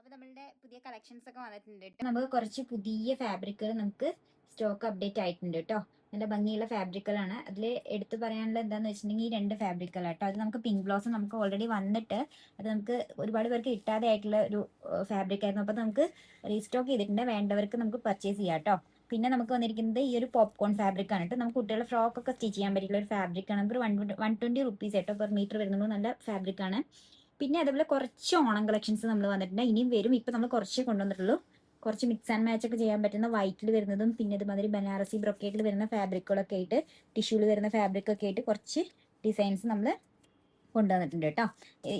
അപ്പോൾ നമ്മളുടെ പുതിയ കളക്ഷൻസ് ഒക്കെ വന്നിട്ടുണ്ട് കേട്ടോ. നമുക്ക് കുറച്ച് പുതിയ ഫാബ്രിക്കുകൾ നമുക്ക് സ്റ്റോക്ക് അപ്ഡേറ്റ് ആയിട്ടുണ്ട് കേട്ടോ. നല്ല ഭംഗിയുള്ള ഫാബ്രിക്കുകളാണ്. അതിൽ എടുത്തു പറയാനുള്ള എന്താണെന്ന് വെച്ചിട്ടുണ്ടെങ്കിൽ ഈ 2 ഫാബ്രിക്കുകളാണ് കേട്ടോ. അത് നമുക്ക് പിങ്ക് ബ്ലൗസ് നമുക്ക് ഓൾറെഡി വന്നിട്ട് അത് നമുക്ക് ഒരുപാട് പേർക്ക് കിട്ടാതെ ആയിട്ടുള്ള ഒരു ഫാബ്രിക് ആയിരുന്നു. അപ്പോൾ നമുക്ക് റീസ്റ്റോക്ക് ചെയ്തിട്ടുണ്ട്. വേണ്ടവർക്ക് നമുക്ക് പർച്ചേസ് ചെയ്യാം കേട്ടോ. പിന്നെ നമുക്ക് വന്നിരിക്കുന്നത് ഈ ഒരു പോപ്കോൺ ഫാബ്രിക് ആണ് കേട്ടോ. നമുക്ക് കുട്ടികളുടെ ഫ്രോക്ക് ഒക്കെ സ്റ്റിച്ച് ചെയ്യാൻ പറ്റിയുള്ള ഒരു ഫാബ്രിക് ആണ്. നമുക്ക് 120 റുപ്പീസ് കേട്ടോ പെർ മീറ്റർ വരുന്നത്. നല്ല ഫാബ്രിക് ആണ്. പിന്നെ അതുപോലെ കുറച്ച് ഓണം കളക്ഷൻസ് നമ്മൾ വന്നിട്ടുണ്ട്. ഇനിയും വരും. ഇപ്പം നമ്മൾ കുറച്ചേ കൊണ്ടുവന്നിട്ടുള്ളൂ. കുറച്ച് മിക്സ് ആൻഡ് മാച്ച് ഒക്കെ ചെയ്യാൻ പറ്റുന്ന വൈറ്റിൽ വരുന്നതും പിന്നെ ഇതുമാതിരി ബനാറസി ബ്രൊക്കേറ്റിൽ വരുന്ന ഫാബ്രിക്കുകളൊക്കെ ആയിട്ട് ടിഷ്യൂവിൽ വരുന്ന ഫാബ്രിക് ഒക്കെ ആയിട്ട് കുറച്ച് ഡിസൈൻസ് നമ്മൾ കൊണ്ടുവന്നിട്ടുണ്ട് കേട്ടോ.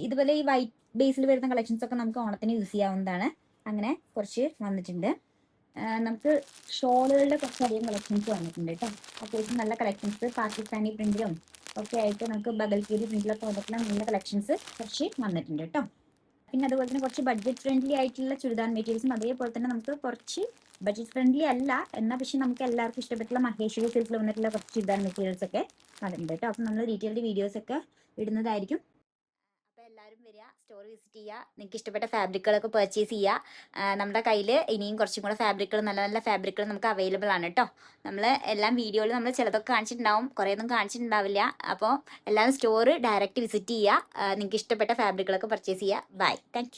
ഇതുപോലെ ഈ വൈറ്റ് ബേസിൽ വരുന്ന കളക്ഷൻസ് ഒക്കെ നമുക്ക് ഓണത്തിന് യൂസ് ചെയ്യാവുന്നതാണ്. അങ്ങനെ കുറച്ച് വന്നിട്ടുണ്ട്. നമുക്ക് ഷോളുകളുടെ കുറച്ചധികം കളക്ഷൻസ് വന്നിട്ടുണ്ട് കേട്ടോ. അത്യാവശ്യം നല്ല കളക്ഷൻസ് പാകിസ്ഥാനി പ്രിന്റിലും ഒക്കെ ആയിട്ട് നമുക്ക് ബഗൽപൂരി പ്രിന്റിലൊക്കെ വന്നിട്ടുള്ള നല്ല കളക്ഷൻസ് കുറച്ച് വന്നിട്ടുണ്ട് കേട്ടോ. പിന്നെ അതുപോലെ തന്നെ കുറച്ച് ബഡ്ജറ്റ് ഫ്രണ്ട്ലി ആയിട്ടുള്ള ചുരിദാർ മെറ്റീരിയൽസും അതേപോലെ തന്നെ നമുക്ക് കുറച്ച് ബഡ്ജറ്റ് ഫ്രണ്ട്ലി അല്ല എന്നാൽ പക്ഷെ നമുക്ക് എല്ലാവർക്കും ഇഷ്ടപ്പെട്ടുള്ള മഹേശ്വരി സിൽക്കിൽ വന്നിട്ടുള്ള കുറച്ച് ചുരിദാർ മെറ്റീരിയൽസ് ഒക്കെ വന്നിട്ടുണ്ട് കേട്ടോ. അപ്പം നമ്മൾ ഡീറ്റെയിൽഡ് വീഡിയോസ് ഒക്കെ ഇടുന്നതായിരിക്കും. അപ്പോൾ എല്ലാവരും വരിക, സ്റ്റോർ വിസിറ്റ് ചെയ്യുക, നിങ്ങൾക്ക് ഇഷ്ടപ്പെട്ട ഫാബ്രിക്കുകളൊക്കെ പർച്ചേസ് ചെയ്യുക. നമ്മുടെ കയ്യിൽ ഇനിയും കുറച്ചും കൂടെ ഫാബ്രിക്കുകൾ നല്ല നല്ല ഫാബ്രിക്കുകൾ നമുക്ക് അവൈലബിൾ ആണ് കേട്ടോ. നമ്മൾ എല്ലാം വീഡിയോയിൽ നമ്മൾ ചിലതൊക്കെ കാണിച്ചിട്ടുണ്ടാവും, കുറേയൊന്നും കാണിച്ചിട്ടുണ്ടാവില്ല. അപ്പോൾ എല്ലാവരും സ്റ്റോർ ഡയറക്റ്റ് വിസിറ്റ് ചെയ്യുക, നിങ്ങൾക്ക് ഇഷ്ടപ്പെട്ട ഫാബ്രിക്കുകളൊക്കെ പർച്ചേസ് ചെയ്യുക. Bye, thank